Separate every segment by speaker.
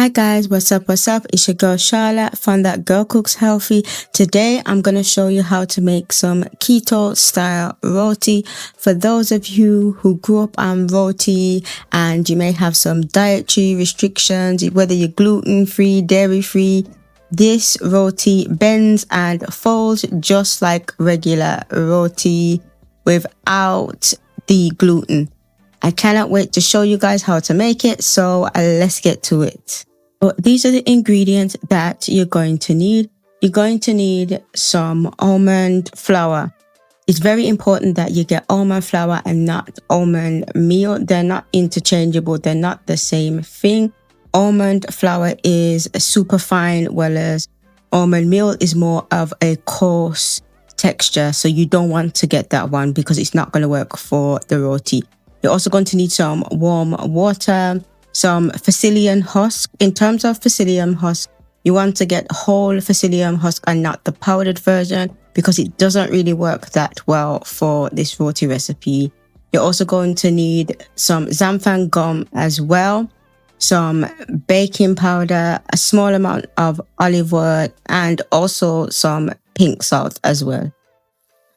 Speaker 1: Hi guys, what's up? It's your girl Charla from That Girl Cooks Healthy. Today I'm going to show you how to make some keto style roti. For those of you who grew up on roti and you may have some dietary restrictions, whether you're gluten-free, dairy-free, this roti bends and folds just like regular roti without the gluten. I cannot wait to show you guys how to make it, so let's get to it. So these are the ingredients that you're going to need. You're going to need some almond flour. It's very important that you get almond flour and not almond meal. They're not interchangeable. They're not the same thing. Almond flour is super fine, whereas almond meal is more of a coarse texture. So you don't want to get that one because it's not going to work for the roti. You're also going to need some warm water, some psyllium husk. In terms of psyllium husk, you want to get whole psyllium husk and not the powdered version because it doesn't really work that well for this roti recipe. You're also going to need some xanthan gum as well, some baking powder, a small amount of olive oil, and also some pink salt as well.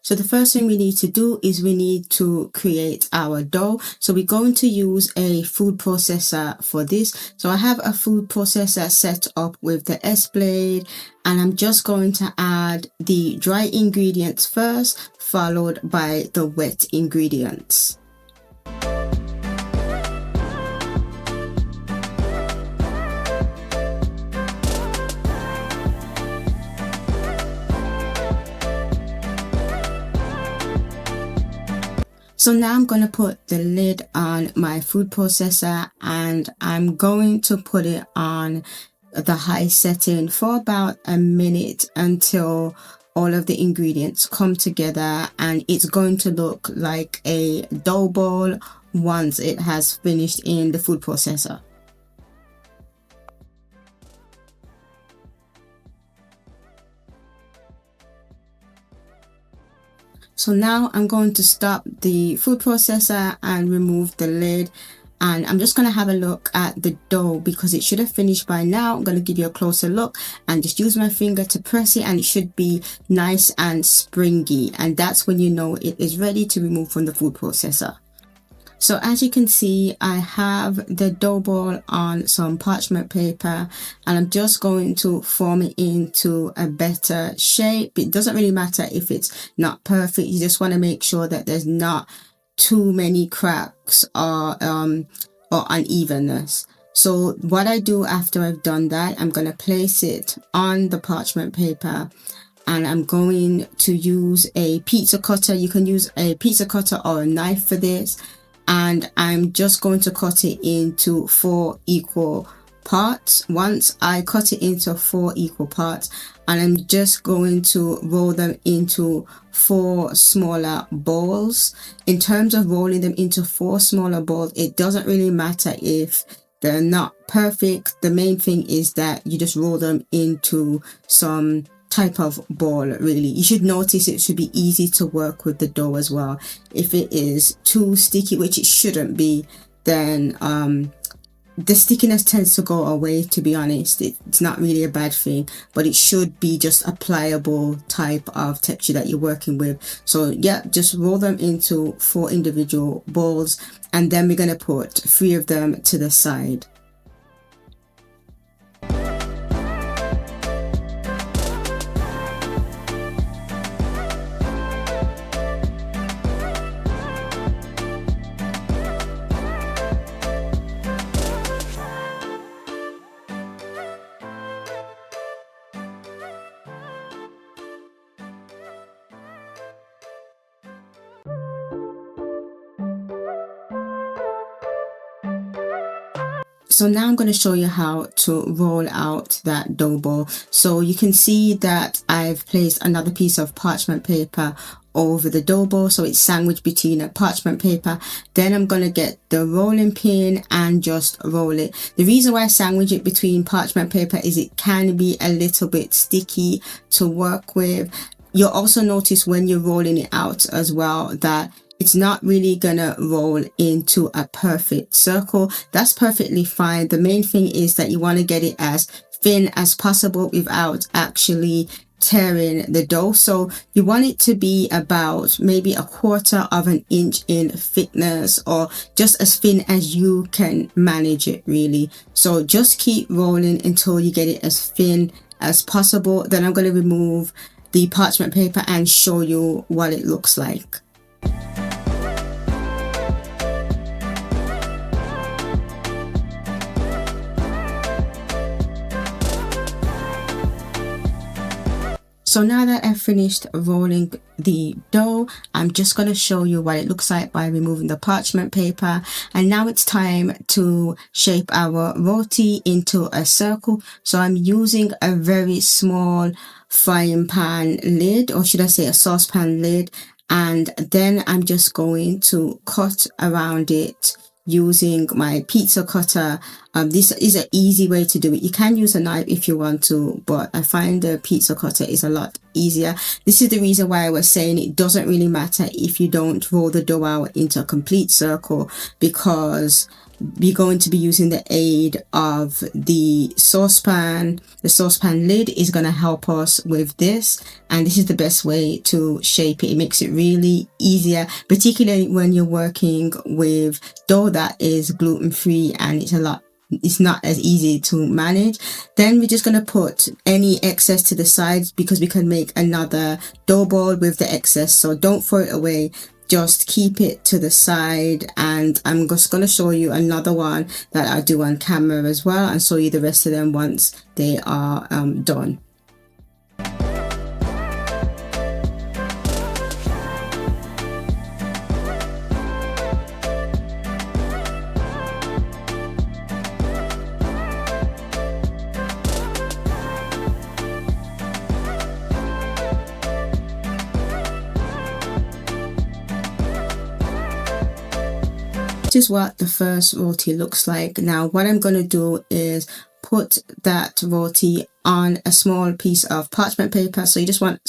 Speaker 1: So the first thing we need to do is we need to create our dough. So we're going to use a food processor for this. So I have a food processor set up with the S blade, and I'm just going to add the dry ingredients first, followed by the wet ingredients. So now I'm going to put the lid on my food processor and I'm going to put it on the high setting for about a minute until all of the ingredients come together, and it's going to look like a dough ball once it has finished in the food processor. So now I'm going to stop the food processor and remove the lid, and I'm just going to have a look at the dough because it should have finished by now. I'm going to give you a closer look and just use my finger to press it, and it should be nice and springy, and that's when you know it is ready to remove from the food processor. So as you can see, I have the dough ball on some parchment paper and I'm just going to form it into a better shape. It doesn't really matter if it's not perfect. You just want to make sure that there's not too many cracks or unevenness. So what I do after I've done that, I'm going to place it on the parchment paper. And I'm going to use a pizza cutter. You can use a pizza cutter or a knife for this. And I'm just going to cut it into 4 equal parts. Once I cut it into 4 equal parts, and I'm just going to roll them into 4 smaller balls. In terms of rolling them into 4 smaller balls, it doesn't really matter if they're not perfect. The main thing is that you just roll them into some type of ball. Really, you should notice it should be easy to work with the dough as well. If it is too sticky, which it shouldn't be, then the stickiness tends to go away. To be honest, it's not really a bad thing, but it should be just a pliable type of texture that you're working with. So yeah, just roll them into 4 individual balls, and then we're going to put 3 of them to the side. So now I'm going to show you how to roll out that dough ball. So you can see that I've placed another piece of parchment paper over the dough ball, so it's sandwiched between a parchment paper. Then I'm going to get the rolling pin and just roll it. The reason why I sandwich it between parchment paper is it can be a little bit sticky to work with. You'll also notice when you're rolling it out as well that it's not really gonna roll into a perfect circle. That's perfectly fine. The main thing is that you want to get it as thin as possible without actually tearing the dough. So you want it to be about maybe 1/4 of an inch in thickness, or just as thin as you can manage it, really. So just keep rolling until you get it as thin as possible. Then I'm going to remove the parchment paper and show you what it looks like. So now that I've finished rolling the dough, I'm just going to show you what it looks like by removing the parchment paper. And now it's time to shape our roti into a circle. So I'm using a very small frying pan lid, or should I say a saucepan lid. And then I'm just going to cut around it using my pizza cutter. This is an easy way to do it. You can use a knife if you want to, but I find the pizza cutter is a lot easier. This is the reason why I was saying it doesn't really matter if you don't roll the dough out into a complete circle, because we're going to be using the aid of the saucepan. The saucepan lid is going to help us with this, and this is the best way to shape it. It makes it really easier, particularly when you're working with dough that is gluten-free and it's not as easy to manage. Then we're just going to put any excess to the sides, because we can make another dough ball with the excess. So don't throw it away, just keep it to the side. And I'm just going to show you another one that I do on camera as well, and show you the rest of them once they are done. This is what the first roti looks like. Now what I'm going to do is put that roti on a small piece of parchment paper. So you just want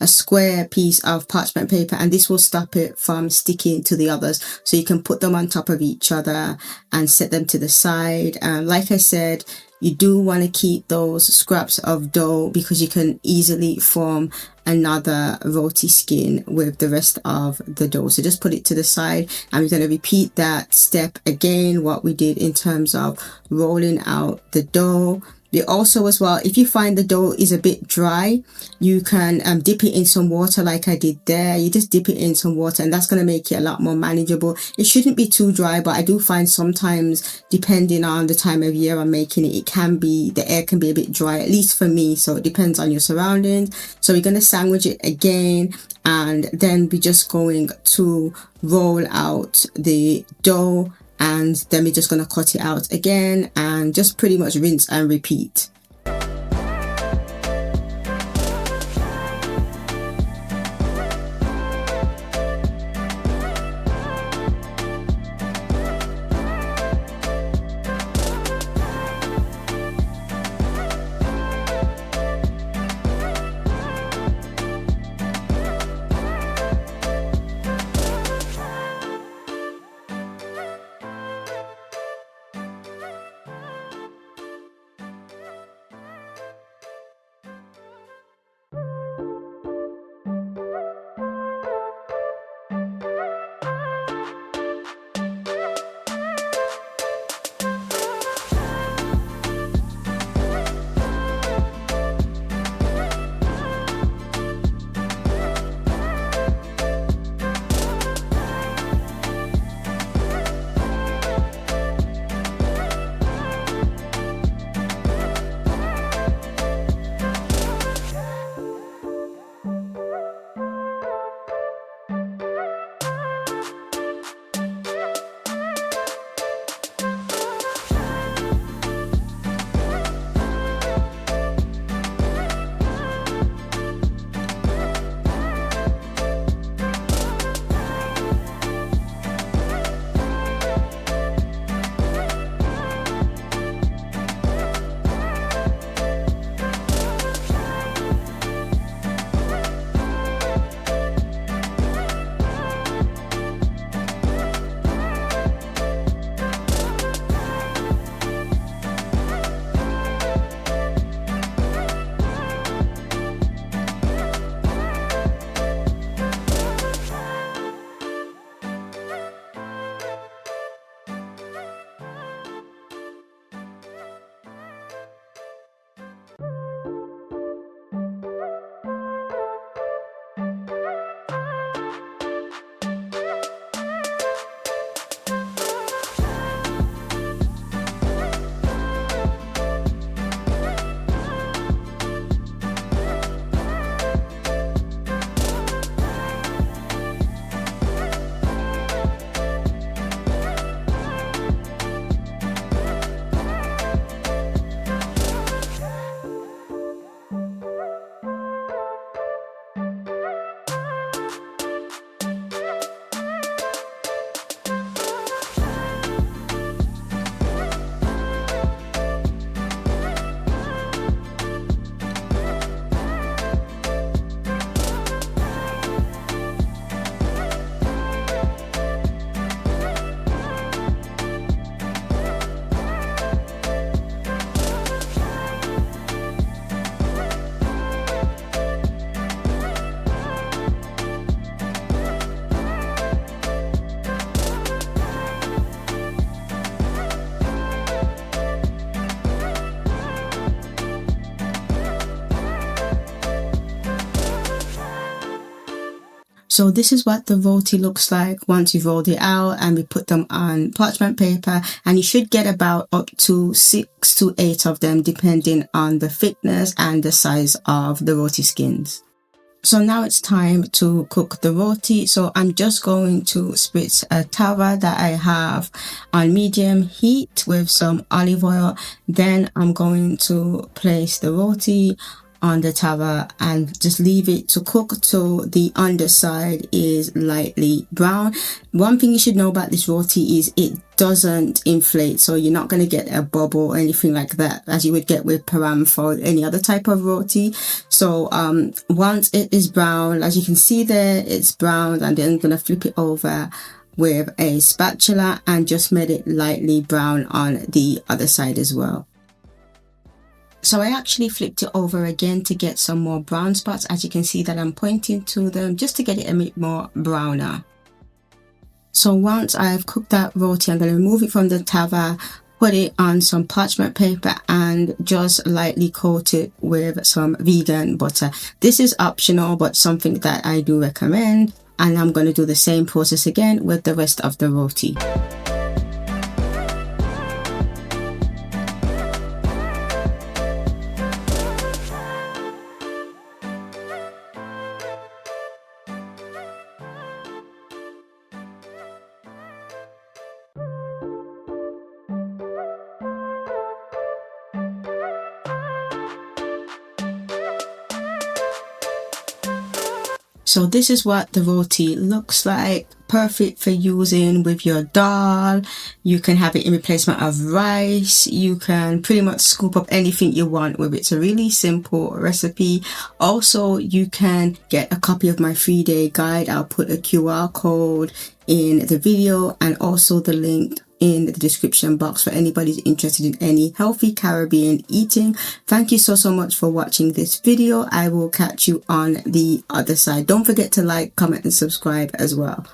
Speaker 1: a square piece of parchment paper, and this will stop it from sticking to the others. So you can put them on top of each other and set them to the side. Like I said, you do want to keep those scraps of dough, because you can easily form another roti skin with the rest of the dough. So just put it to the side, and we're going to repeat that step again, what we did in terms of rolling out the dough. Also as well, if you find the dough is a bit dry, you can dip it in some water like I did there. You just dip it in some water, and that's going to make it a lot more manageable. It shouldn't be too dry, but I do find sometimes, depending on the time of year I'm making it, the air can be a bit dry, at least for me. So it depends on your surroundings. So we're going to sandwich it again, and then we're just going to roll out the dough, and then we're just going to cut it out again, and just pretty much rinse and repeat. So this is what the roti looks like once you've rolled it out, and we put them on parchment paper, and you should get about up to 6 to 8 of them depending on the thickness and the size of the roti skins. So now it's time to cook the roti. So I'm just going to spritz a tawa that I have on medium heat with some olive oil. Then I'm going to place the roti on the tawa and just leave it to cook till the underside is lightly brown. One thing you should know about this roti is it doesn't inflate, so you're not going to get a bubble or anything like that as you would get with paramfa or any other type of roti. So once it is brown, as you can see there, it's brown, and then I'm going to flip it over with a spatula and just made it lightly brown on the other side as well. So I actually flipped it over again to get some more brown spots. As you can see that I'm pointing to them just to get it a bit more browner. So once I've cooked that roti, I'm going to remove it from the tawa, put it on some parchment paper and just lightly coat it with some vegan butter. This is optional, but something that I do recommend. And I'm going to do the same process again with the rest of the roti. So this is what the roti looks like. Perfect for using with your dal. You can have it in replacement of rice. You can pretty much scoop up anything you want with it. It's a really simple recipe. Also, you can get a copy of my 3-day guide. I'll put a QR code in the video and also the link in the description box for anybody who's interested in any healthy Caribbean eating. Thank you so much for watching this video. I will catch you on the other side. Don't forget to like, comment and subscribe as well.